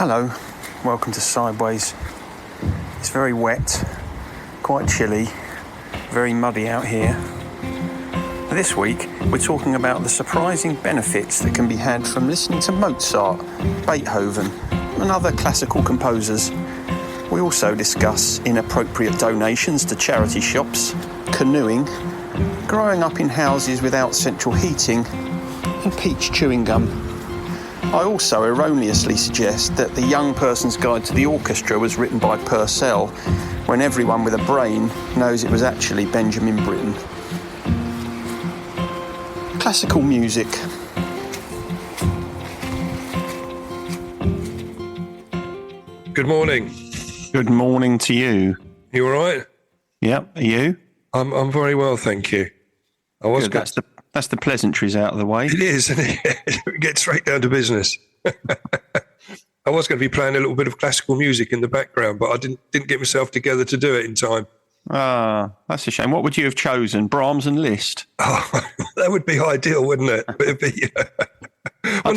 Hello, welcome to Sideways. It's very wet, quite chilly, very muddy out here. This week, we're talking about the surprising benefits that can be had from listening to Mozart, Beethoven, and other classical composers. We also discuss inappropriate donations to charity shops, canoeing, growing up in houses without central heating, and peach chewing gum. I also erroneously suggest that The Young Person's Guide to the Orchestra was written by Purcell, when everyone with a brain knows it was actually Benjamin Britten. Classical music. Good morning. Good morning to you. You all right? Yep, are you? I'm very well, thank you. I was Good. That's the pleasantries out of the way. It is, isn't it? Get straight down to business. I was going to be playing a little bit of classical music in the background, but I didn't get myself together to do it in time. Ah, that's a shame. What would you have chosen? Brahms and Liszt? Oh, that would be ideal, wouldn't it? It'd be, I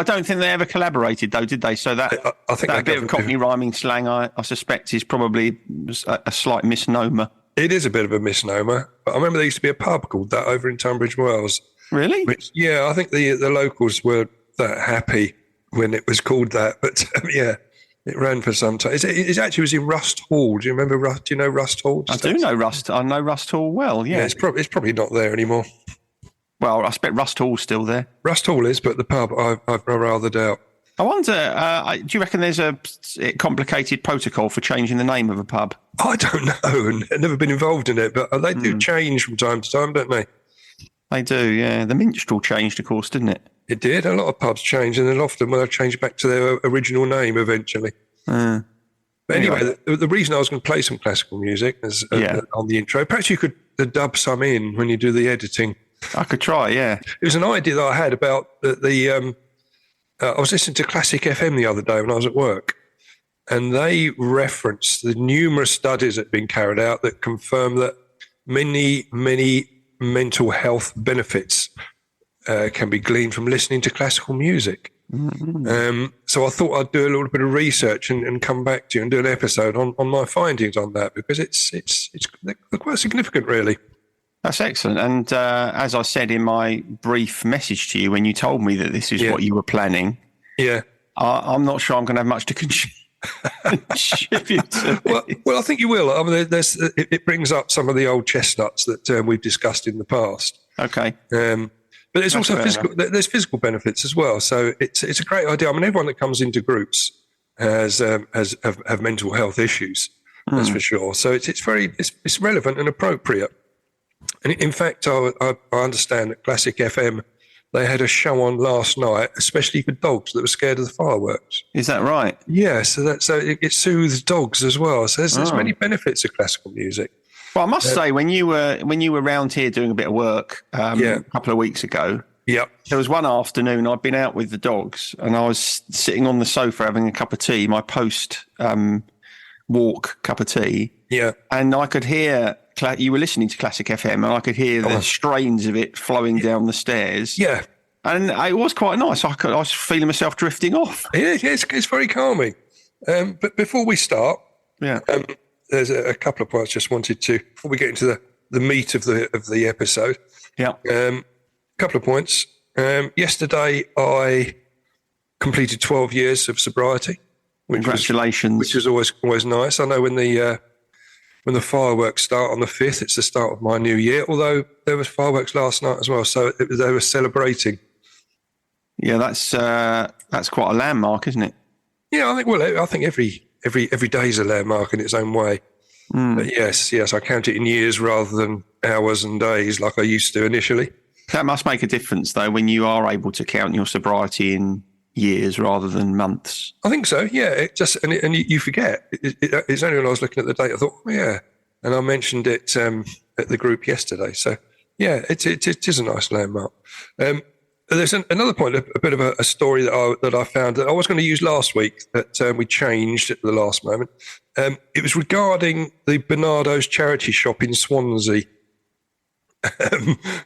don't think they ever collaborated, though, did they? So that I think that bit of Cockney rhyming slang, I suspect, is probably a slight misnomer. It is a bit of a misnomer. But I remember there used to be a pub called that over in Tunbridge Wells. Really? Yeah, I think the locals were that happy when it was called that. But yeah, it ran for some time. It actually was in Rust Hall. Do you remember Rust? Do you know Rust Hall? I do know Rust. I know Rust Hall well, yeah. It's probably not there anymore. Well, I expect Rust Hall's still there. Rust Hall is, but the pub, I rather doubt. I wonder, do you reckon there's a complicated protocol for changing the name of a pub? I don't know, and I've never been involved in it, but they do change from time to time, don't they? They do, yeah. The Minstrel changed, of course, didn't it? It did. A lot of pubs change, and then often they'll change back to their original name eventually. But anyway, the reason I was going to play some classical music is on the intro. Perhaps you could dub some in when you do the editing. I could try, yeah. It was an idea that I had about I was listening to Classic FM the other day when I was at work, and they referenced the numerous studies that have been carried out that confirm that many mental health benefits can be gleaned from listening to classical music. Mm-hmm. So I thought I'd do a little bit of research and come back to you and do an episode on my findings on that, because they're quite significant, really. That's excellent. And as I said in my brief message to you when you told me that this is what you were planning, I'm not sure I'm going to have much to contribute to. Well, I think you will. I mean, it brings up some of the old chestnuts that we've discussed in the past. Okay. But there's also physical benefits as well. So it's a great idea. I mean, everyone that comes into groups have mental health issues. That's for sure. So it's relevant and appropriate. And in fact, I understand that Classic FM, they had a show on last night, especially for dogs that were scared of the fireworks. Is that right? Yeah, so it soothes dogs as well. So there's many benefits of classical music. Well, I must say, when you were around here doing a bit of work a couple of weeks ago, there was one afternoon I'd been out with the dogs, and I was sitting on the sofa having a cup of tea, my post walk cup of tea. Yeah, and I could hear. You were listening to Classic FM, and I could hear the strains of it flowing down the stairs. Yeah. And it was quite nice. I was feeling myself drifting off. Yeah, it's very calming. But before we start, there's a couple of points I just wanted to, before we get into the meat of the episode. Yeah. A couple of points. Yesterday, I completed 12 years of sobriety. Congratulations. Which is always nice. I know when the fireworks start on the 5th, it's the start of my new year, although there was fireworks last night as well, so they were celebrating. Yeah, that's quite a landmark, isn't it? Yeah, I think every day is a landmark in its own way. But yes, I count it in years rather than hours and days like I used to initially. That must make a difference, though, when you are able to count your sobriety in years rather than months. I think so. Yeah, and you forget. It's only when I was looking at the date I thought, and I mentioned it at the group yesterday. So yeah, it is a nice landmark. There's another point, a bit of a story that I found that I was going to use last week that we changed at the last moment. It was regarding the Bernardo's charity shop in Swansea.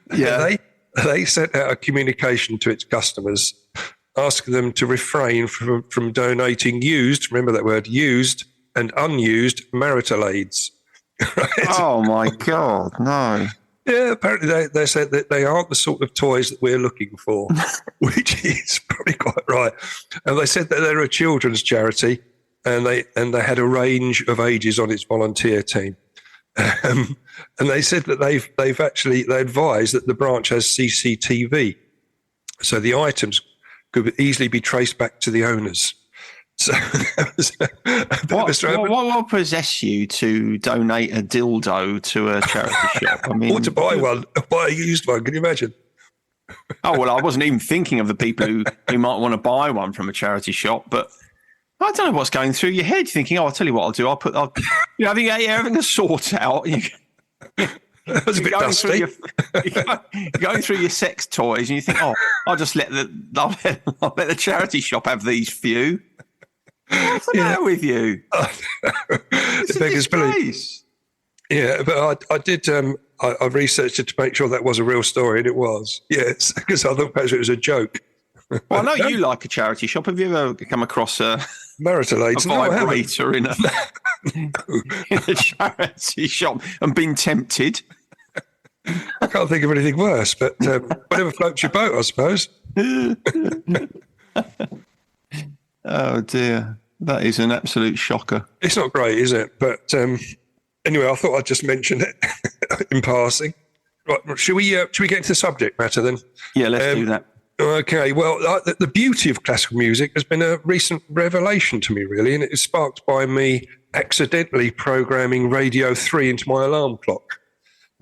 They sent out a communication to its customers asking them to refrain from donating used, remember that word, used and unused marital aids. Right? Oh, my God, no. Yeah, apparently they said that they aren't the sort of toys that we're looking for, which is probably quite right. And they said that they're a children's charity, and they had a range of ages on its volunteer team. And they said that they advised that the branch has CCTV, so the items could easily be traced back to the owners. So what possess you to donate a dildo to a charity shop? I mean, or to buy a used one. Can you imagine? Oh, well, I wasn't even thinking of the people who might want to buy one from a charity shop, but I don't know what's going through your head. You're thinking, I'll tell you what I'll do. Having a sort out. That was a bit dusty. You're going through your sex toys, and you think, I'll just let the charity shop have these few. What's the matter with you? It's a disgrace. Yeah, but I did. I researched it to make sure that was a real story, and it was. Yes, because I thought perhaps it was a joke. Well, I know you like a charity shop. Have you ever come across a marital-aids? Vibrator in a charity shop and been tempted? I can't think of anything worse, but whatever floats your boat, I suppose. Oh, dear. That is an absolute shocker. It's not great, is it? But anyway, I thought I'd just mention it in passing. Right, should we get into the subject matter then? Yeah, let's do that. Okay, well, the beauty of classical music has been a recent revelation to me, really, and it is sparked by me accidentally programming Radio 3 into my alarm clock.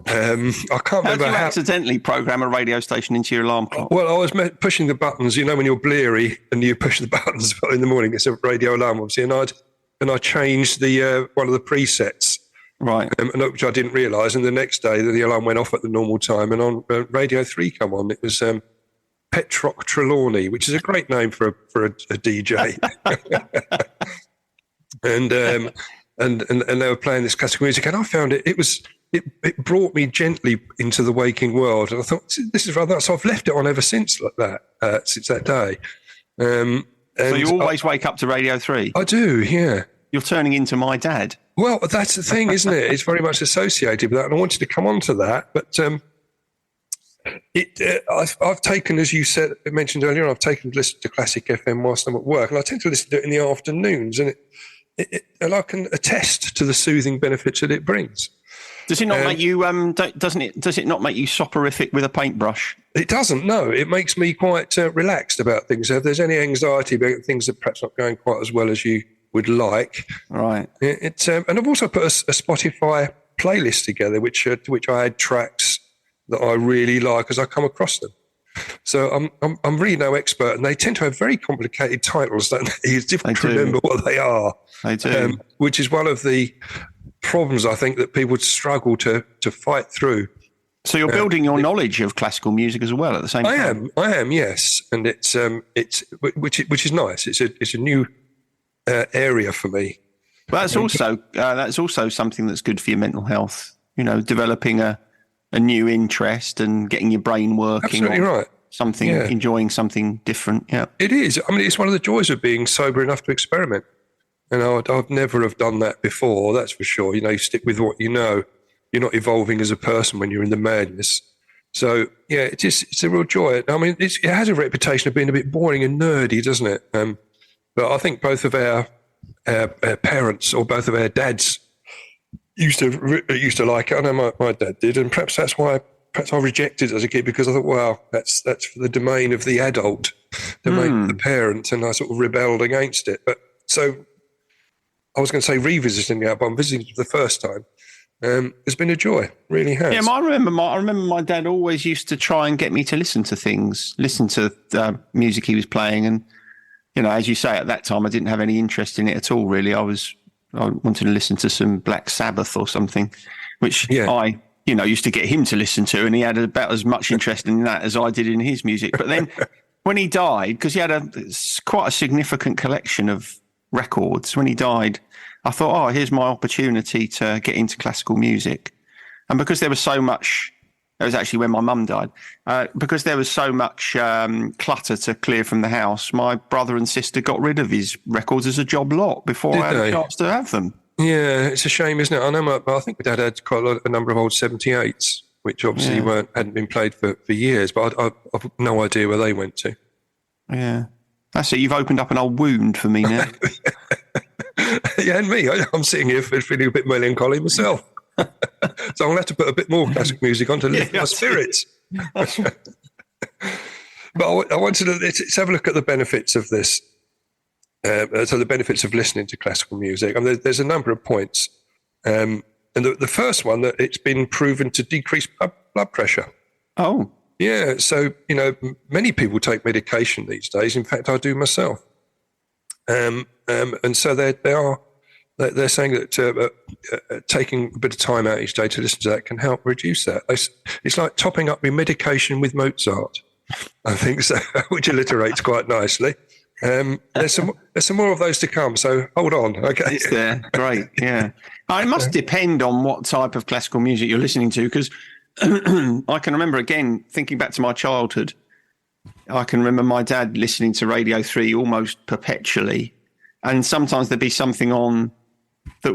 I can't remember how do you accidentally program a radio station into your alarm clock? Well, I was pushing the buttons, when you're bleary and you push the buttons in the morning, it's a radio alarm, obviously, and I changed the one of the presets. Right. Which I didn't realise, and the next day the alarm went off at the normal time, and on Radio 3 come on, it was Petrock Trelawney, which is a great name for a DJ. and they were playing this classical music, and I found it brought me gently into the waking world, and I thought, this is rather nice. So I've left it on ever since like that, since that day. So you always wake up to Radio 3? I do, yeah. You're turning into my dad. Well, that's the thing, isn't it? It's very much associated with that, and I wanted to come on to that, but I've taken, as you mentioned earlier, I've taken to listen to Classic FM whilst I'm at work, and I tend to listen to it in the afternoons, and and I can attest to the soothing benefits that it brings. Does it not make you? Does it not make you soporific with a paintbrush? It doesn't. No, it makes me quite relaxed about things. So if there's any anxiety about things that perhaps not going quite as well as you would like, right? And I've also put a Spotify playlist together, to which I add tracks that I really like as I come across them. So I'm really no expert, and they tend to have very complicated titles, don't they? It's difficult to remember what they are. They do, which is one of the problems I think that people struggle to fight through. So you're building your knowledge of classical music as well at the same time. I am, yes, and it's which is nice. It's a new area for me. But that's also something that's good for your mental health. Developing a new interest and getting your brain working. Absolutely right. Something, enjoying something different. Yeah, it is. I mean, it's one of the joys of being sober enough to experiment. And I'd never have done that before, that's for sure. You stick with what you know. You're not evolving as a person when you're in the madness. So, yeah, it's a real joy. I mean, it has a reputation of being a bit boring and nerdy, doesn't it? But I think both of our parents, or both of our dads, used to like it. I know my dad did, and perhaps that's why I rejected it as a kid, because I thought, well, that's for the domain of the adult, domain of the parent, and I sort of rebelled against it. But so I was going to say revisiting the album, visiting it for the first time. It's been a joy, really has. Yeah, I remember my dad always used to try and get me to listen to the music he was playing, and as you say, at that time I didn't have any interest in it at all. Really, I wanted to listen to some Black Sabbath or something, which I used to get him to listen to, and he had about as much interest in that as I did in his music. But then when he died, because he had quite a significant collection of records, when he died, I thought, here's my opportunity to get into classical music. And because there was so much It was actually when my mum died. Because there was so much clutter to clear from the house, my brother and sister got rid of his records as a job lot before I had a chance to have them. Yeah, it's a shame, isn't it? I know. I think my dad had quite a number of old 78s, which obviously hadn't been played for years. But I've no idea where they went to. Yeah, that's it. You've opened up an old wound for me now. Yeah, and me. I'm sitting here feeling a bit melancholy myself. So I'm going to have to put a bit more classic music on to lift my spirits. But I wanted to let's have a look at the benefits of this. So the benefits of listening to classical music. I mean, there's a number of points. And the first one, that it's been proven to decrease blood pressure. Oh. Yeah. So, many people take medication these days. In fact, I do myself. And so they're saying that taking a bit of time out each day to listen to that can help reduce that. It's like topping up your medication with Mozart, I think so, which alliterates quite nicely. There's some more of those to come, so hold on. Okay, it's there. Great, yeah. It must depend on what type of classical music you're listening to, because I can remember, again, thinking back to my childhood, I can remember my dad listening to Radio 3 almost perpetually, and sometimes there'd be something on that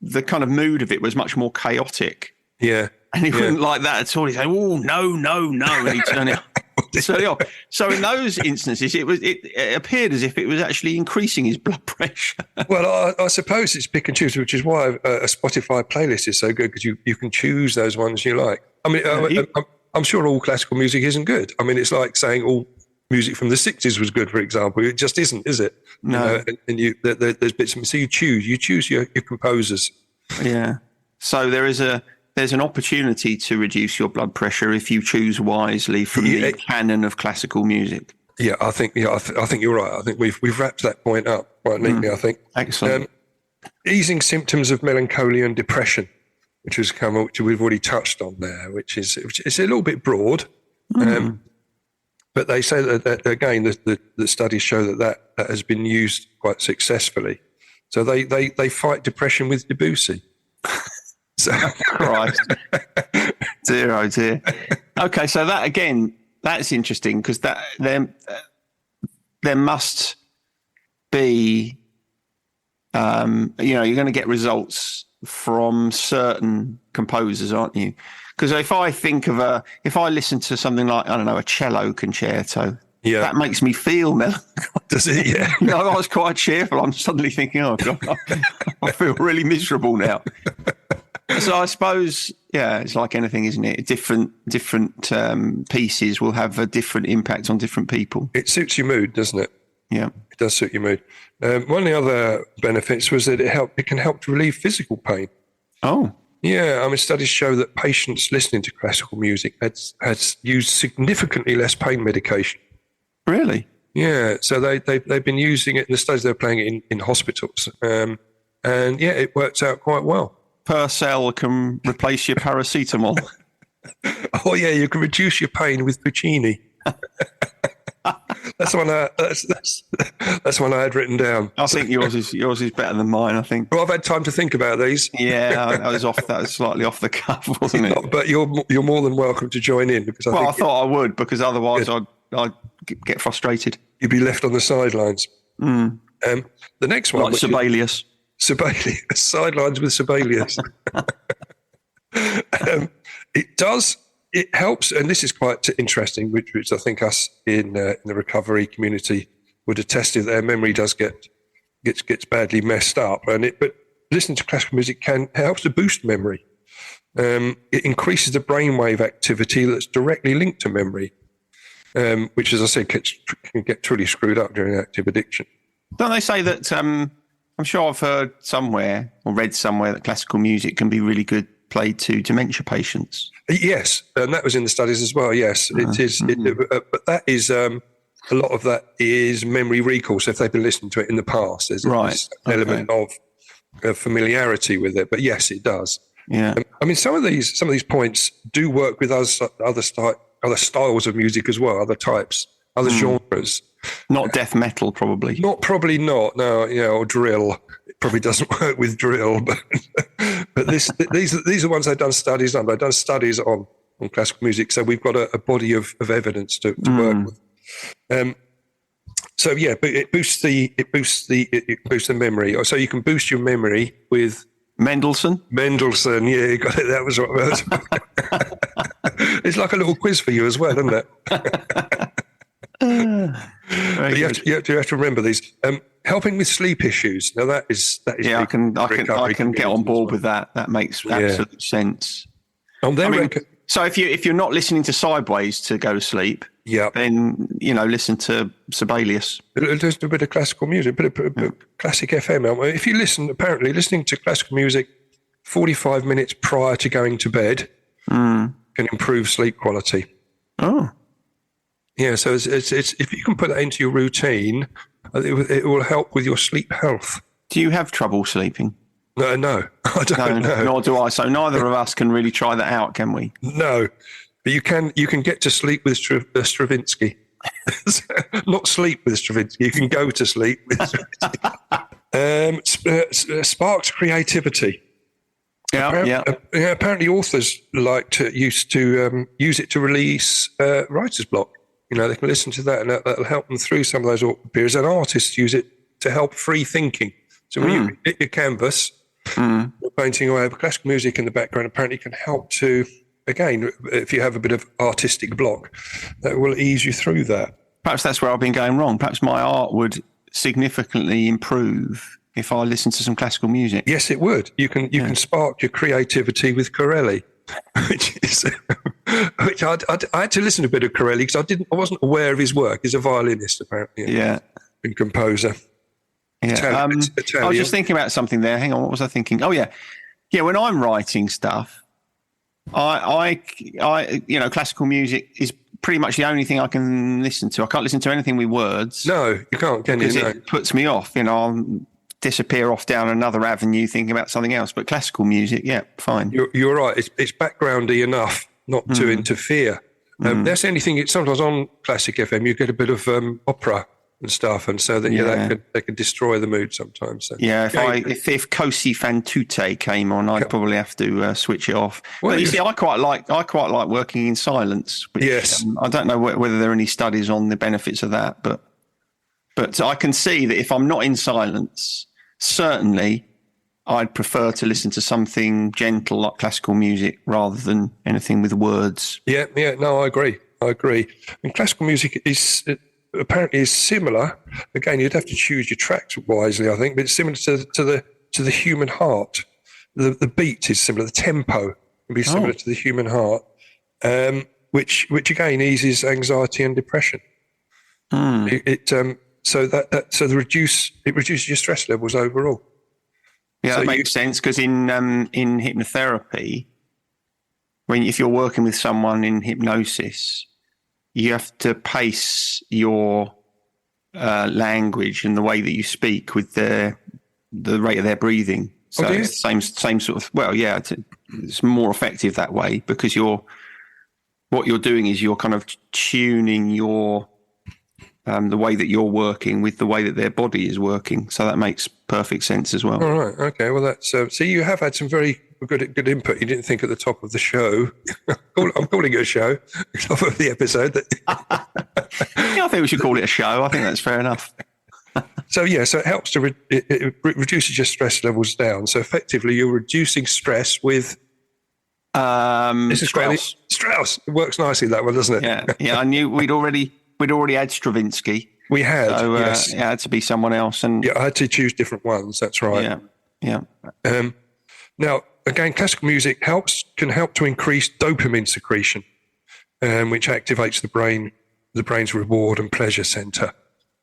the kind of mood of it was much more chaotic. Yeah. And he wouldn't like that at all. He'd say, "Oh, no," and he'd turn it off. So in those instances, it appeared as if it was actually increasing his blood pressure. Well, I suppose it's pick and choose, which is why a Spotify playlist is so good, because you can choose those ones you like. I mean, I'm sure all classical music isn't good. I mean, it's like saying all music from the 60s was good, for example. It just isn't, is it? No. There's bits of, so you choose your composers. Yeah. So there's an opportunity to reduce your blood pressure if you choose wisely from the canon of classical music. Yeah, I think you're right. I think we've wrapped that point up quite neatly. I think excellent. Easing symptoms of melancholy and depression, which we've already touched on there, which is a little bit broad, but they say that again the studies show that has been used quite successfully. So they fight depression with Debussy. So. Christ. Dear, oh dear. Okay, so that again, that's interesting, because there must be, you're going to get results from certain composers, aren't you? Because if I listen to something like, I don't know, a cello concerto, that makes me feel melancholy. Does it? Yeah. I was quite cheerful. I'm suddenly thinking, oh God, I feel really miserable now. So I suppose, it's like anything, isn't it? Different pieces will have a different impact on different people. It suits your mood, doesn't it? Yeah, it does suit your mood. One of the other benefits was that it can help to relieve physical pain. Oh, yeah. I mean, studies show that patients listening to classical music has used significantly less pain medication. Really? Yeah. So they've been using it in the studies. They're playing it in hospitals, and it works out quite well. Purcell can replace your paracetamol. Oh yeah, you can reduce your pain with Puccini. That's one I had written down. I think yours is better than mine. I think. Well, I've had time to think about these. Yeah, that was slightly off the cuff, wasn't it? But you're more than welcome to join in, because I thought I would, because otherwise I'd get frustrated. You'd be left on the sidelines. Mm. The next one, like Sibelius. Sibelius, sidelines with Sibelius. It helps, and this is quite interesting, which I think us in the recovery community would attest to. Their memory gets badly messed up, but listening to classical music helps to boost memory. It increases the brainwave activity that's directly linked to memory, which, as I said, can get truly screwed up during active addiction. Don't they say that? I'm sure I've heard somewhere or read somewhere that classical music can be really good played to dementia patients. Yes, and that was in the studies as well. Yes, it is. But that is a lot of that is memory recall. So if they've been listening to it in the past, there's an element of familiarity with it. But yes, it does. Yeah. I mean, some of these points do work with other styles of music as well, other types, other genres. Not death metal, probably. Probably not. No, or drill. It probably doesn't work with drill, But these are ones they've done studies on. They've done studies on classical music, so we've got a body of evidence to work with. So yeah, but it boosts the memory. So you can boost your memory with Mendelssohn. Yeah, you got it. That was what. It's like a little quiz for you as well, isn't it? But you have to remember these. Helping with sleep issues. Now that is yeah. I can get on board with that. That makes absolute sense. So if you're not listening to Sideways to go to sleep, then listen to Sibelius. Listen to a bit of classical music, bit of classic FM. If you listening to classical music 45 minutes prior to going to bed can improve sleep quality. Oh. Yeah, so it's if you can put that into your routine, it will help with your sleep health. Do you have trouble sleeping? No, I don't know. Nor do I. So neither of us can really try that out, can we? No, but you can get to sleep with Stravinsky. Not sleep with Stravinsky. You can go to sleep with Stravinsky. Sparks creativity. Apparently, authors used to use it to release writer's block. They can listen to that, and that'll help them through some of those awkward periods. And artists use it to help free thinking. So when you hit your canvas, you're painting away, but classical music in the background apparently can help to, again, if you have a bit of artistic block, that will ease you through that. Perhaps that's where I've been going wrong. Perhaps my art would significantly improve if I listened to some classical music. Yes, it would. You can spark your creativity with Corelli, which I had to listen to a bit of Corelli because I wasn't aware of his work. He's a violinist apparently, and composer. Yeah, I was just thinking about something there. Hang on, what was I thinking? Oh yeah. When I'm writing stuff, I classical music is pretty much the only thing I can listen to. I can't listen to anything with words. No, you can't, can you? Because it puts me off. I'll disappear off down another avenue thinking about something else. But classical music, fine. You're right. It's backgroundy enough not to interfere. That's the only thing. Sometimes on classic FM you get a bit of opera and stuff, and so that that could destroy the mood sometimes. So. Yeah, if Cosi fan tutte came on, I'd probably have to switch it off. Well, but you see, I quite like working in silence. Which, yes, I don't know whether there are any studies on the benefits of that, but I can see that if I'm not in silence, certainly I'd prefer to listen to something gentle like classical music rather than anything with words. Yeah, no, I agree. And classical music apparently is similar. Again, you'd have to choose your tracks wisely, I think, but it's similar to the human heart. The beat is similar. The tempo can be similar to the human heart, which again eases anxiety and depression. It reduces your stress levels overall. Yeah, that makes sense because in hypnotherapy, if you're working with someone in hypnosis, you have to pace your language and the way that you speak with the rate of their breathing. So it's the same sort of. Well, yeah, it's more effective that way because what you're doing is you're kind of tuning your the way that you're working with the way that their body is working. So that makes perfect sense as well. All right. Okay. Well, that's so you have had some very good input. You didn't think at the top of the show. I'm calling it a show. Top of the episode. I think we should call it a show. I think that's fair enough. So it helps to it reduces your stress levels down. So effectively, you're reducing stress with. Strauss. Strauss. It works nicely that one, doesn't it? Yeah. I knew we'd already had Stravinsky. We had. So, yes. It had to be someone else, and I had to choose different ones. That's right. Yeah. Now, again, classical music can help to increase dopamine secretion, which activates the brain's reward and pleasure center.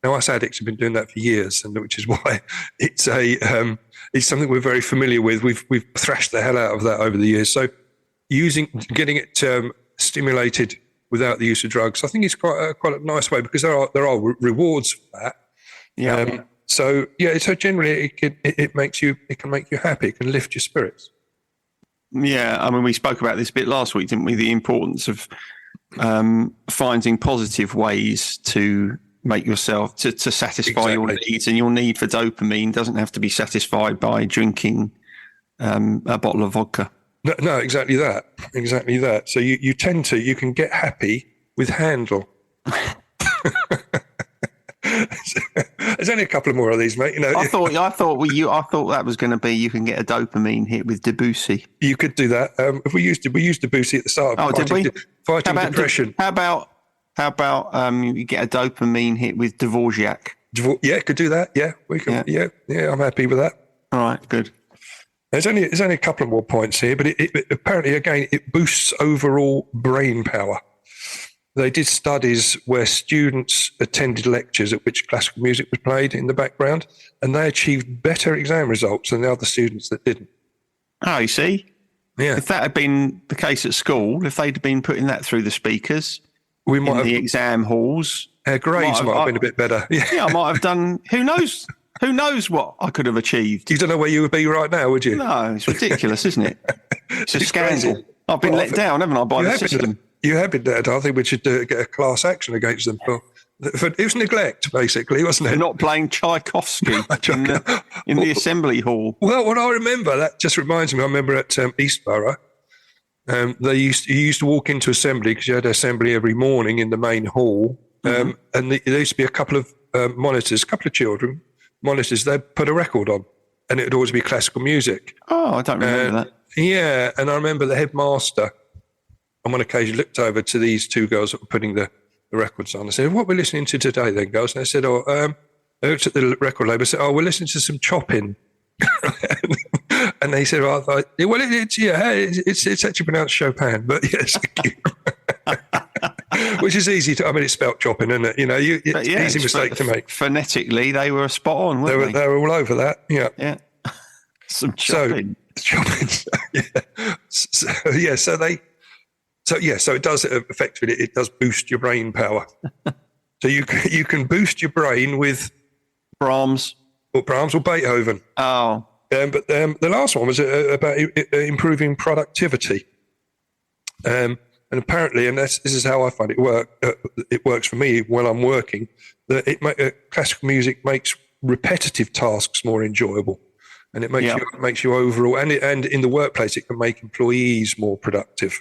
Now, us addicts have been doing that for years, and which is why it's something we're very familiar with. We've thrashed the hell out of that over the years. So, getting it stimulated without the use of drugs, I think it's quite a nice way because there are rewards for that. Yeah. So generally it can make you happy. It can lift your spirits. Yeah, I mean, we spoke about this a bit last week, didn't we? The importance of finding positive ways to make yourself to satisfy your needs, and your need for dopamine doesn't have to be satisfied by drinking a bottle of vodka. No, no, exactly that. Exactly that. So you can get happy with Handel. There's only a couple of more of these, mate. You know, I thought that was going to be you can get a dopamine hit with Debussy. you could do that. If we used Debussy at the start of Did we? fighting depression. How about you get a dopamine hit with Dvorak? Yeah, could do that. Yeah, we could. Yeah, I'm happy with that. All right, good. There's only a couple of more points here, but it apparently, again, it boosts overall brain power. They did studies where students attended lectures at which classical music was played in the background, and they achieved better exam results than the other students that didn't. Oh, you see? Yeah. If that had been the case at school, if they'd been putting that through the speakers We might in have the exam halls, our grades might have been a bit better. Yeah. I might have done. Who knows? Who knows what I could have achieved? You don't know where you would be right now, would you? No, it's ridiculous, isn't it? It's a It's scandal. crazy. I've been Well, let down, haven't I, by the system? You have been dead. I think we should get a class action against them for it was neglect, basically, wasn't it? For not playing Tchaikovsky in the assembly hall. Well, what I remember, that just reminds me, I remember at Eastborough, you used to walk into assembly because you had assembly every morning in the main hall. And there used to be a couple of monitors, a couple of children, monitors, they'd put a record on and it would always be classical music. Oh, I don't remember that. Yeah, and I remember the headmaster on one occasion looked over to these two girls that were putting the records on. I said, "What we're listening to today then, girls?" And they said, they looked at the record label and said, "Oh, we're listening to some Chopin." And they said, "Well, it's actually pronounced Chopin, but yes." Which is easy to, it's spelt Chopin, isn't it? You know, it's an easy mistake to make. Phonetically, they were spot on, weren't they were all over that, yeah. Yeah. Some Chopin. So it does effectively, it does boost your brain power. So you can boost your brain with Brahms or Beethoven. Oh. But the last one was about improving productivity. And apparently, and this is how I find it works for me when I'm working, that classical music makes repetitive tasks more enjoyable. And it makes you overall, and in the workplace, it can make employees more productive.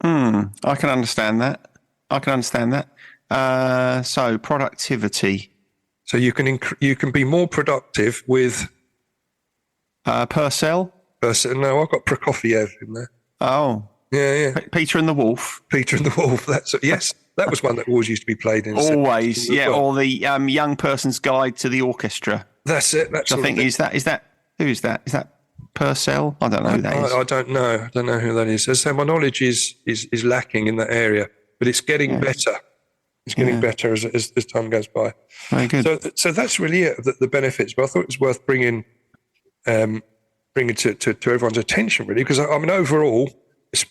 I can understand that. So productivity. So you can be more productive with Purcell. No, I've got Prokofiev in there. Oh, yeah. Peter and the Wolf. Peter and the Wolf. Yes, that was one that always used to be played in. Always, yeah. Well. Or the Young Person's Guide to the Orchestra. That's it. That's I think is that who is that? Is that Purcell? I don't know who that is. I don't know. I don't know who that is. So my knowledge is lacking in that area, but it's getting better. It's getting better as time goes by. Very good. So that's really it. The benefits. But I thought it was worth bringing to everyone's attention, really, because overall,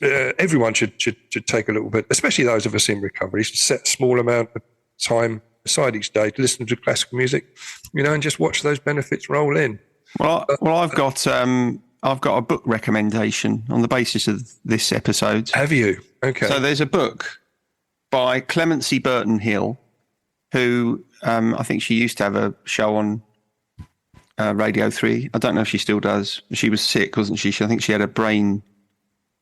everyone should take a little bit, especially those of us in recovery, set a small amount of time aside each day to listen to classical music, and just watch those benefits roll in. Well, I've got a book recommendation on the basis of this episode. Have you? Okay. So there's a book by Clemency Burton Hill, who I think she used to have a show on Radio 3. I don't know if she still does. She was sick, wasn't she? I think she had a brain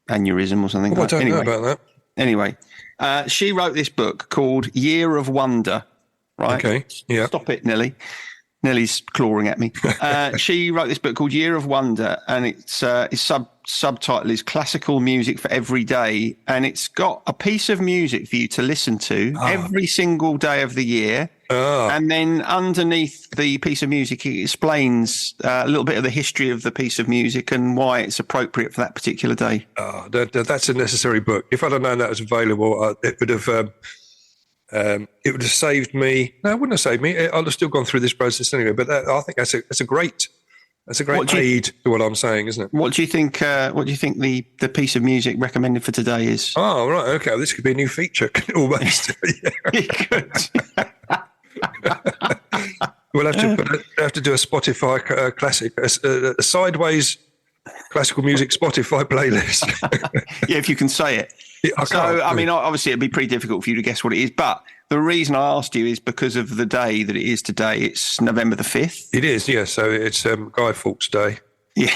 aneurysm or something. I don't know about that. Anyway, she wrote this book called Year of Wonder. Right? Okay. Yeah. Stop it, Nelly. Nelly's clawing at me. She wrote this book called Year of Wonder, and its subtitle is Classical Music for Every Day, and it's got a piece of music for you to listen to every single day of the year. And then underneath the piece of music, it explains a little bit of the history of the piece of music and why it's appropriate for that particular day. That's a necessary book. If I'd have known that was available, it would have saved me. No, it wouldn't have saved me. I'd have still gone through this process anyway. But I think that's a great aid to what I'm saying, isn't it? What do you think? What do you think the piece of music recommended for today is? Oh, right. Okay. Well, this could be a new feature, almost. It could. We'll have to do a Spotify classic, a sideways classical music Spotify playlist. Yeah, if you can say it. Obviously, it'd be pretty difficult for you to guess what it is. But the reason I asked you is because of the day that it is today. It's November the 5th. It is, yeah. So it's Guy Fawkes Day. Yeah.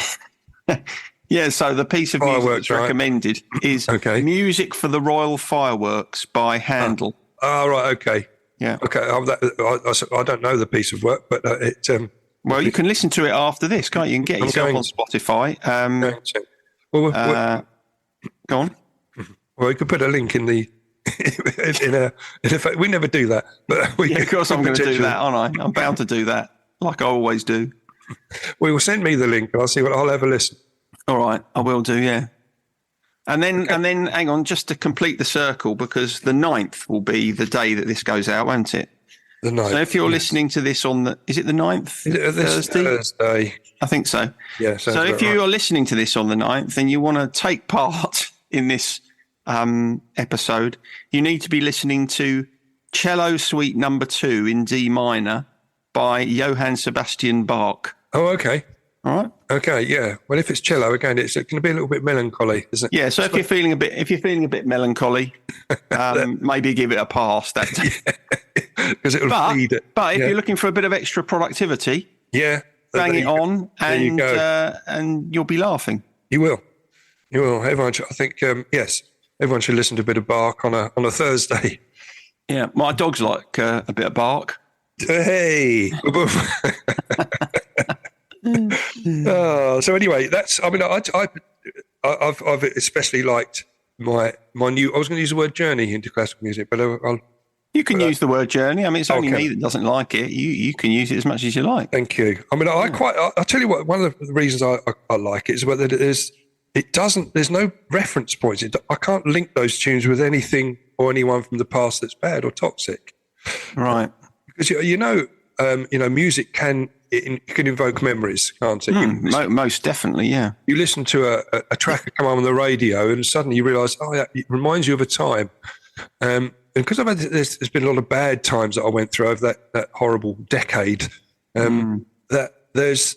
Yeah, so the piece of music Fireworks, that's right. recommended is Okay. Music for the Royal Fireworks by Handel. Oh, right, okay. Yeah. Okay, I don't know the piece of work, but Well, you can listen to it after this, can't you? You can get yourself going on Spotify. Well, Go on. we could put a link in the in a we never do that, but we Yeah, of course I'm going to do potentially- that, aren't I? I'm bound to do that, like I always do. We will send me the link, and I'll have a listen. All right, I will do, yeah. And then, hang on, just to complete the circle, because the 9th will be the day that this goes out, won't it? The night. So if you're listening to this is it the 9th? This Thursday. I think so. Yeah. So if you are listening to this on the 9th and you want to take part in this episode, you need to be listening to Cello Suite Number 2 in D minor by Johann Sebastian Bach. Oh, okay. All right. Okay, yeah. Well, if it's cello again, it's going to be a little bit melancholy, isn't it? Yeah. So if you're feeling a bit melancholy, maybe give it a pass that day. Because it'll feed it. But if Yeah. you're looking for a bit of extra productivity, Yeah, bang it on, There you go. and you'll be laughing. You will. Everyone should, I think, yes, everyone should listen to a bit of Bach on a Thursday. Yeah. My dogs like a bit of bark. Hey. So anyway, I've especially liked my new. I was going to use the word journey into classical music, but I'll You can use the word journey. I mean, it's only Okay. me that doesn't like it. You can use it as much as you like. Thank you. I mean, I'll tell you what. One of the reasons I like it is whether there's no reference points. I can't link those tunes with anything or anyone from the past that's bad or toxic. Right. Because music can invoke memories, can't it? Most definitely, yeah. You listen to a track come on the radio, and suddenly you realise, oh, yeah, it reminds you of a time. And because there's been a lot of bad times that I went through over that horrible decade, that there's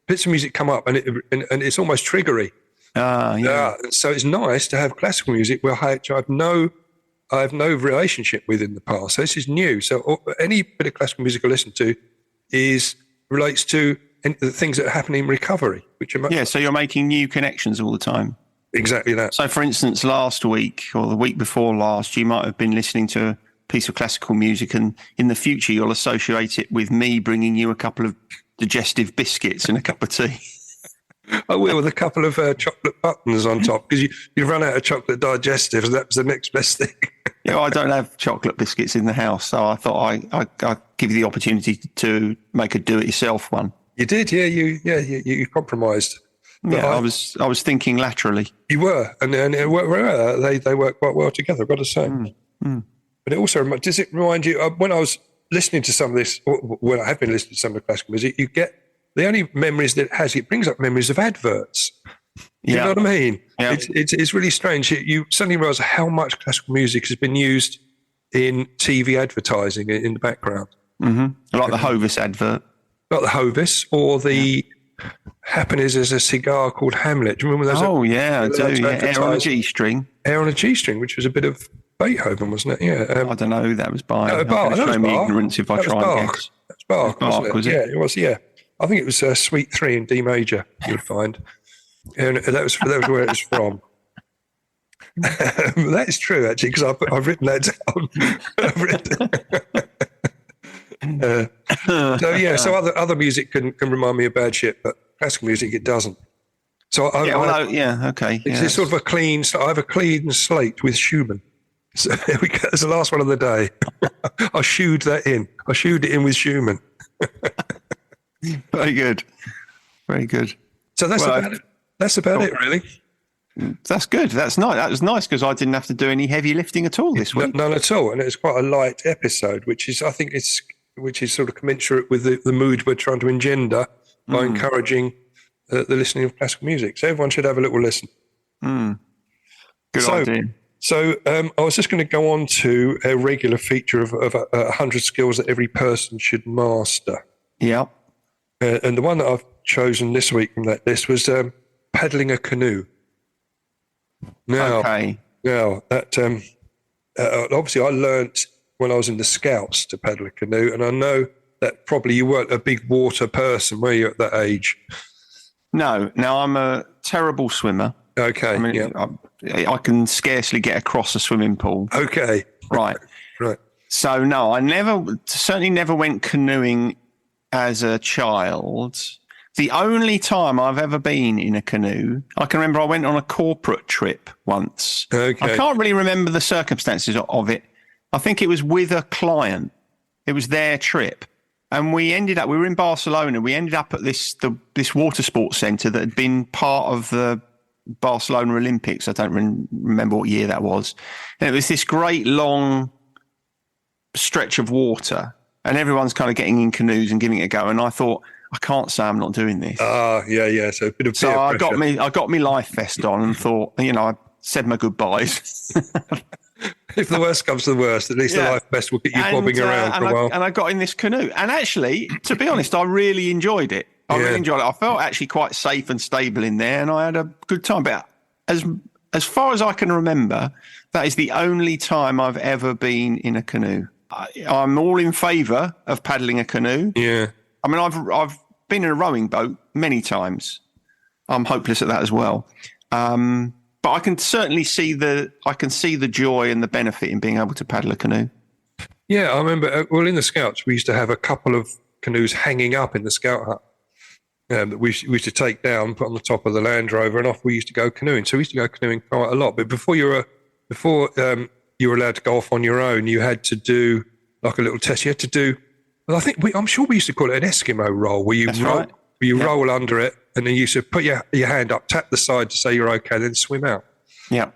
bits of music come up, and it's almost triggery. Yeah. So it's nice to have classical music where I have no relationship with in the past. So this is new. So any bit of classical music I listen to relates to the things that happen in recovery, which are Yeah, so you're making new connections all the time. exactly that. So, for instance, last week or the week before last, you might have been listening to a piece of classical music, and in the future, you'll associate it with me bringing you a couple of digestive biscuits and a cup of tea. I will, with a couple of chocolate buttons on top, because you run out of chocolate digestives, and that was the next best thing. Yeah, I don't have chocolate biscuits in the house, so I thought I'd give you the opportunity to make a do-it-yourself one. You did, yeah. You compromised. Yeah, I was thinking laterally. You were, and they work quite well together, I've got to say. But it also does it remind you when I was listening to some of this, or when I have been listening to some of the classical music, you get the only memories that it brings up memories of adverts. You know what I mean? Yeah. It's really strange. You suddenly realise how much classical music has been used in TV advertising in the background. Like the Hovis advert. Not the Hovis or the Happiness as a cigar called Hamlet. Do you remember those? Oh, yeah, I do. to Yeah. Air on a advertise- G-string. Air on a G-string, which was a bit of Beethoven, wasn't it? Yeah. I don't know who that was by. No, I'm Bach. going to That was show me Bach. ignorance if I That was try and Bach. guess. That's Bach, Bach, wasn't it? was it? Yeah, it was. Yeah, I think it was Suite 3 in D major. You'll find, and that was where it was from. That is true, actually, because I've written that down. So other music can remind me of bad shit, but classical music it doesn't. So okay. it's sort of a clean. I have a clean slate with Schumann. So there we go. That's the last one of the day. I shooed that in. I shooed it in with Schumann. Very good. Very good. So that's about it. That's about it, really. That's good. That's nice. That was nice because I didn't have to do any heavy lifting at all this week. None at all, and it's quite a light episode, which is sort of commensurate with the mood we're trying to engender by encouraging the listening of classical music. So everyone should have a little listen. Good idea. So I was just going to go on to a regular feature of 100 skills that every person should master. Yeah. And the one that I've chosen this week from that list was paddling a canoe. Now, that obviously I learnt when I was in the Scouts to paddle a canoe, and I know that probably you weren't a big water person, were you, at that age? No. Now, I'm a terrible swimmer. Okay. I mean, Yeah. I can scarcely get across a swimming pool. Okay. Right. Right. So, no, certainly never went canoeing as a child. The only time I've ever been in a canoe, I can remember I went on a corporate trip once. Okay. I can't really remember the circumstances of it. I think it was with a client. It was their trip. And we were in Barcelona. We ended up at this water sports centre that had been part of the Barcelona Olympics. I don't remember what year that was. And it was this great long stretch of water, and everyone's kind of getting in canoes and giving it a go. And I thought, I can't say I'm not doing this. Yeah. So a bit of So peer I pressure. got me life vest on and thought, I said my goodbyes. If the worst comes to the worst, at least the life vest will get you bobbing around for a while. And I got in this canoe. And actually, to be honest, I really enjoyed it. I felt actually quite safe and stable in there, and I had a good time. But as far as I can remember, that is the only time I've ever been in a canoe. I'm all in favour of paddling a canoe. Yeah. I mean, I've been in a rowing boat many times. I'm hopeless at that as well. But I can certainly see the joy and the benefit in being able to paddle a canoe. Yeah, I remember. Well, in the Scouts, we used to have a couple of canoes hanging up in the Scout hut that we used to take down, put on the top of the Land Rover, and off we used to go canoeing. So we used to go canoeing quite a lot. But before you were allowed to go off on your own, you had to do like a little test. You had to do. Well, I'm sure we used to call it an Eskimo roll, where you roll under it, and then you used to put your hand up, tap the side to say you're okay, then swim out. Yeah.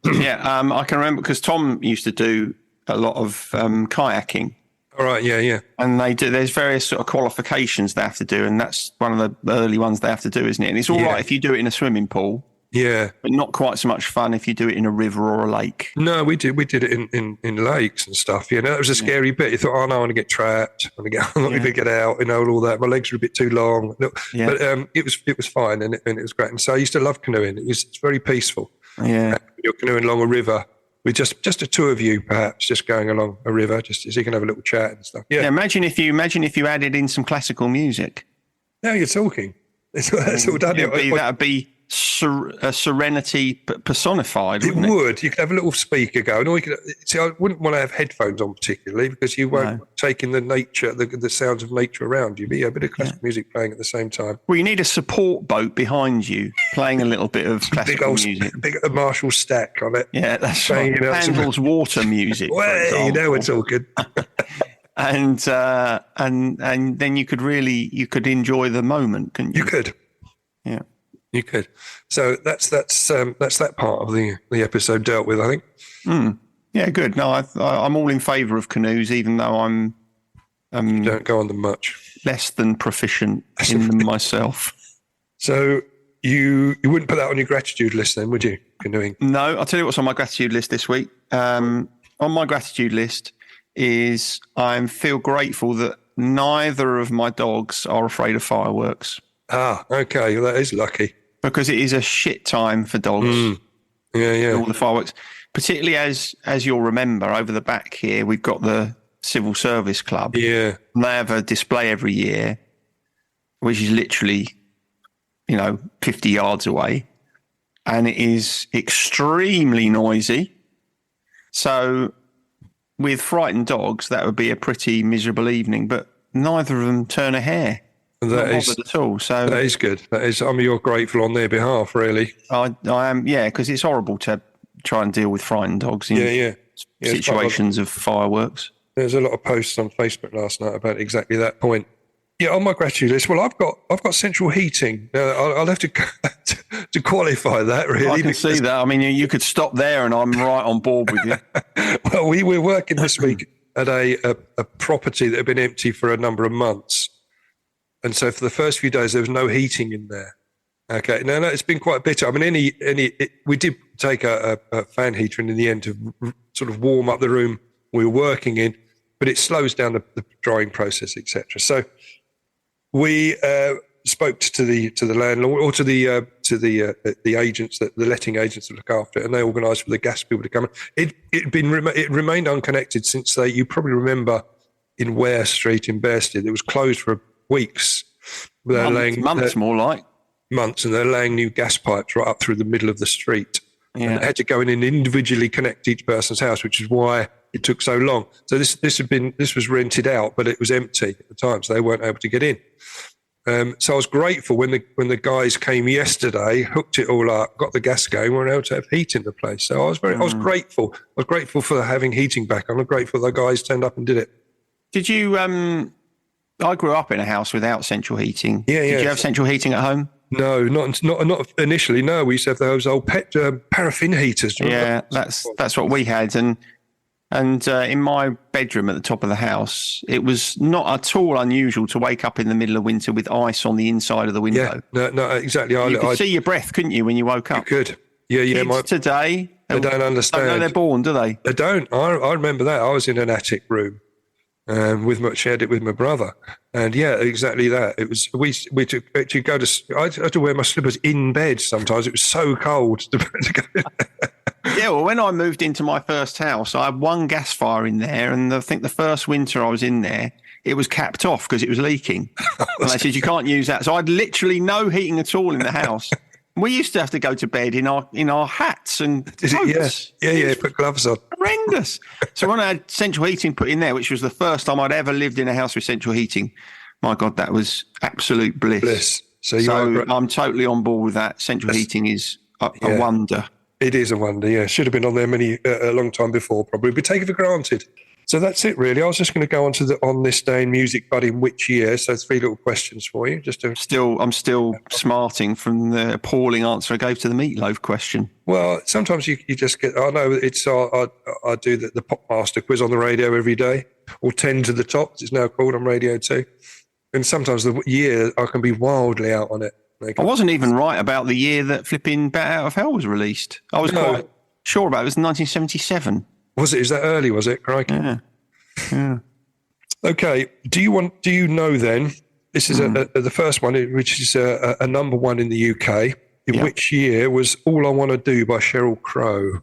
I can remember because Tom used to do a lot of kayaking. All right, yeah. And there's various sort of qualifications they have to do, and that's one of the early ones they have to do, isn't it? And it's all right if you do it in a swimming pool. Yeah. But not quite so much fun if you do it in a river or a lake. No, we did it in lakes and stuff. That was a scary bit. You thought, oh no, I want to get trapped. I'm not going to get out. All that. My legs are a bit too long. But it was fine, and it was great. And so I used to love canoeing. It's very peaceful. Yeah. And you're canoeing along a river with just the two of you, perhaps, just going along a river, just so you can have a little chat and stuff. Yeah. Imagine if you added in some classical music. Now you're talking. That's all done. That'd be a serenity personified. It would. You could have a little speaker going, or you could. See, I wouldn't want to have headphones on particularly because you won't take in the sounds of nature around you. But a bit of classical music playing at the same time. Well, you need a support boat behind you playing a little bit of classical music. Big Marshall stack on it. Yeah, that's right. Handel's water music. Well, we're talking. And then you could enjoy the moment, couldn't you? You could. Yeah. You could. So that's that part of the episode dealt with, I think. Yeah, good. No, I'm all in favour of canoes, even though I'm you don't go on them much. Less than proficient in them myself. So you wouldn't put that on your gratitude list then, would you? Canoeing? No, I'll tell you what's on my gratitude list this week. On my gratitude list is I feel grateful that neither of my dogs are afraid of fireworks. Ah, okay. Well, that is lucky. Because it is a shit time for dogs. Yeah. All the fireworks. Particularly as you'll remember, over the back here, we've got the Civil Service Club. Yeah. And they have a display every year, which is literally, 50 yards away. And it is extremely noisy. So with frightened dogs, that would be a pretty miserable evening. But neither of them turn a hair. That is at all. So that is good. That is. You're grateful on their behalf, really. I am. Yeah, because it's horrible to try and deal with frightened dogs in situations of fireworks. There's a lot of posts on Facebook last night about exactly that point. Yeah, on my gratitude list. Well, I've got central heating. I'll have to qualify that. Really, I can see that. I mean, you could stop there, and I'm right on board with you. Well, we're working this week at a property that had been empty for a number of months. And so for the first few days, there was no heating in there. Okay. No, it's been quite bitter. I mean, we did take a fan heater in the end to sort of warm up the room we were working in, but it slows down the drying process, etc. So we spoke to the landlord or to the agents, the letting agents that look after it, and they organised for the gas people to come in. It remained unconnected since you probably remember in Ware Street in Bearsted, it was closed for weeks They're laying months more like. months, and they're laying new gas pipes right up through the middle of the street. Yeah. And they had to go in and individually connect each person's house, which is why it took so long. So this was rented out, but it was empty at the time, so they weren't able to get in. So I was grateful when the guys came yesterday, hooked it all up, got the gas going, we were able to have heat in the place. So I was grateful. I was grateful for having heating back. I'm grateful the guys turned up and did it. Did you? I grew up in a house without central heating. Yeah. Did you have central heating at home? No, not initially. No, we used to have those old paraffin heaters. Do you remember? That's what we had, and in my bedroom at the top of the house, it was not at all unusual to wake up in the middle of winter with ice on the inside of the window. Yeah, no, exactly. You could see your breath, couldn't you, when you woke up? You could. Yeah. Kids today, they don't understand. Don't know they're born, do they? They don't. I remember that. I was in an attic room. Shared it with my brother, and yeah, exactly that. It was we took to go to. I had to wear my slippers in bed sometimes. It was so cold to go. Yeah, well, when I moved into my first house, I had one gas fire in there, and I think the first winter I was in there, it was capped off because it was leaking. And they said you can't use that, so I had literally no heating at all in the house. We used to have to go to bed in our hats and coats. Yeah. Put gloves on. Horrendous. So when I had central heating put in there, which was the first time I'd ever lived in a house with central heating, my God, that was absolute bliss. So I'm totally on board with that. Central heating is a wonder. It is a wonder. Yeah, should have been on there a long time before. Probably, but take it for granted. So that's it, really. I was just going to go on this day in music, but in which year? So 3 little questions for you. I'm still smarting from the appalling answer I gave to the meatloaf question. Well, sometimes you just get. I know it's. I do the Popmaster quiz on the radio every day, or 10 to the top, as it's now called on Radio 2. And sometimes the year I can be wildly out on it. I wasn't even right about the year that flipping Bat Out of Hell was released. I was quite sure about it. It was 1977. Was it? Is that early? Was it? Crikey. Yeah. Okay. Do you know then? This is the first one, which is a number one in the UK. In which year was "All I Want to Do" by Sheryl Crow?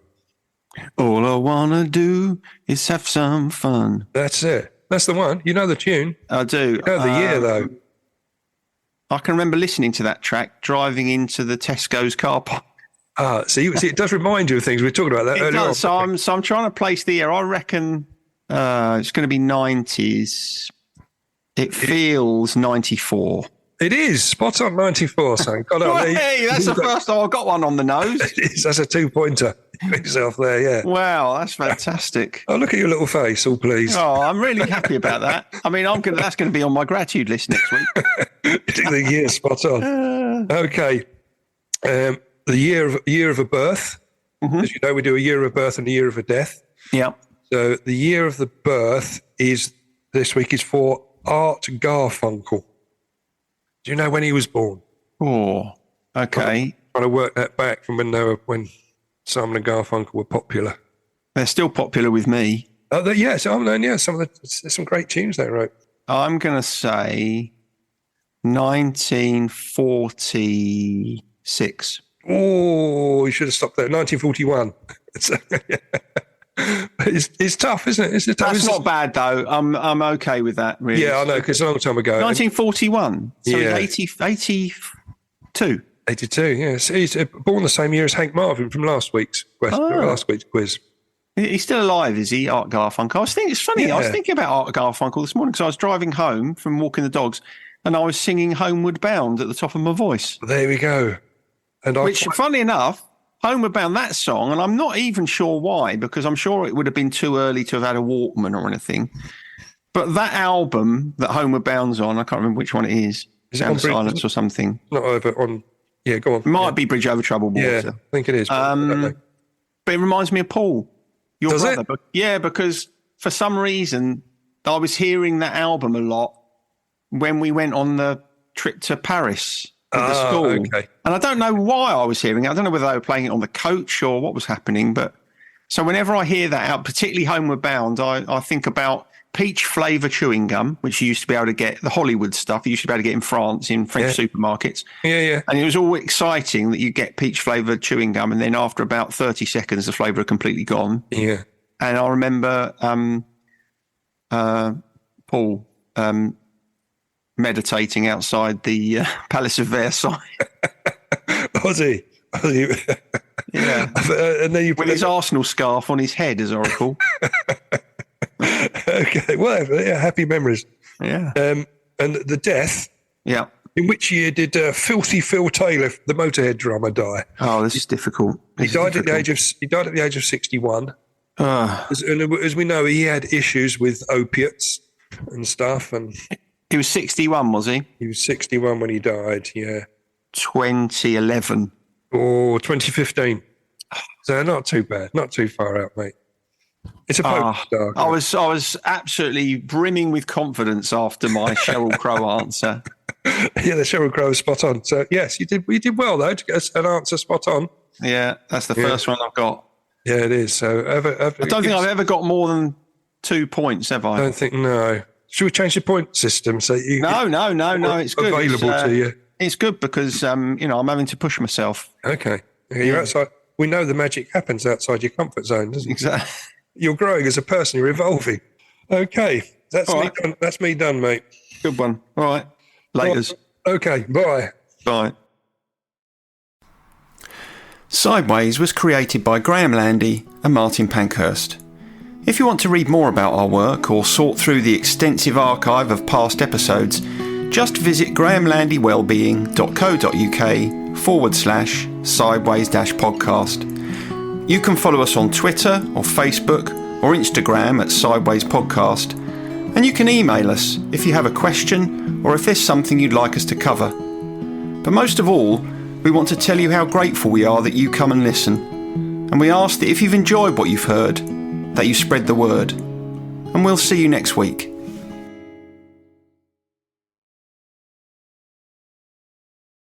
All I want to do is have some fun. That's it. That's the one. You know the tune. I do. You know the year though. I can remember listening to that track driving into the Tesco's car park. See, it does remind you of things. We were talking about that earlier on. So I'm trying to place the year. I reckon it's going to be 90s. It feels 94. It is. Spot on 94, son. Hey, that's the first time I got one on the nose. That's a 2-pointer. Yourself there, yeah. Wow, that's fantastic. Oh, look at your little face, all pleased. Oh, I'm really happy about that. I mean, that's going to be on my gratitude list next week. The year, spot on. Okay. The year of a birth. Mm-hmm. As you know, we do a year of a birth and a year of a death. Yeah. So the year of the birth this week is for Art Garfunkel. Do you know when he was born? Oh, okay. Trying to work that back from when Simon and Garfunkel were popular. They're still popular with me. There's some great tunes they wrote. I'm going to say 1946. Oh, you should have stopped there. 1941. It's tough, isn't it? That's not bad though. I'm okay with that. Really. Yeah, I know because it's a long time ago. 1941. So yeah. 82. 82. Yes, he's born the same year as Hank Marvin from last week's quiz. He's still alive, is he, Art Garfunkel? It's funny. Yeah. I was thinking about Art Garfunkel this morning because I was driving home from walking the dogs, and I was singing "Homeward Bound" at the top of my voice. There we go. Funny enough, Homeward Bound, that song, and I'm not even sure why, because I'm sure it would have been too early to have had a Walkman or anything. But that album that Homeward Bound's on, I can't remember which one it is. Sound of Silence or something. Not over on. Yeah, go on. It might be Bridge Over Troubled Water. Yeah, I think it is. But it reminds me of Paul, your Does brother. it? Yeah, because for some reason I was hearing that album a lot when we went on the trip to Paris with the school. Okay. And I don't know why I was hearing it. I don't know whether they were playing it on the coach or what was happening. But so whenever I hear that out, particularly Homeward Bound, I think about peach flavour chewing gum, which you used to be able to get, the Hollywood stuff you used to be able to get in France in French supermarkets. Yeah. And it was all exciting that you get peach flavoured chewing gum, and then after about 30 seconds, the flavour had completely gone. Yeah. And I remember Paul, meditating outside the Palace of Versailles. Was he? Yeah. And then you With his Arsenal scarf on his head, as I recall. Okay, whatever. Yeah, happy memories. Yeah. And the death. Yeah. In which year did Filthy Phil Taylor, the Motorhead drummer, die? Oh, this is difficult. He died at the age of 61. As we know, he had issues with opiates and stuff, and he was 61, was he? He was 61 when he died. Yeah. 2011 or 2015. So not too bad, not too far out, mate. It's a poker star. I was absolutely brimming with confidence after my Sheryl Crow answer. Yeah, the Sheryl Crow was spot on. So yes, you did well though to get an answer spot on. Yeah, that's the first one I've got. Yeah, it is. So I don't think I've ever got more than 2 points, have I? I don't think, no. Should we change the point system so you? No. It's good. Available to you. It's good because I'm having to push myself. Okay, you're outside. We know the magic happens outside your comfort zone, doesn't it? Exactly. You're growing as a person. You're evolving. Okay, that's me done. That's me done, mate. Good one. All right. Laters. Okay. Bye. Bye. Sideways was created by Graham Landy and Martin Pankhurst. If you want to read more about our work or sort through the extensive archive of past episodes, just visit grahamlandywellbeing.co.uk/sideways-podcast. You can follow us on Twitter or Facebook or Instagram at Sideways Podcast, and you can email us if you have a question or if there's something you'd like us to cover. But most of all, we want to tell you how grateful we are that you come and listen, and we ask that if you've enjoyed what you've heard, that you spread the word. And we'll see you next week.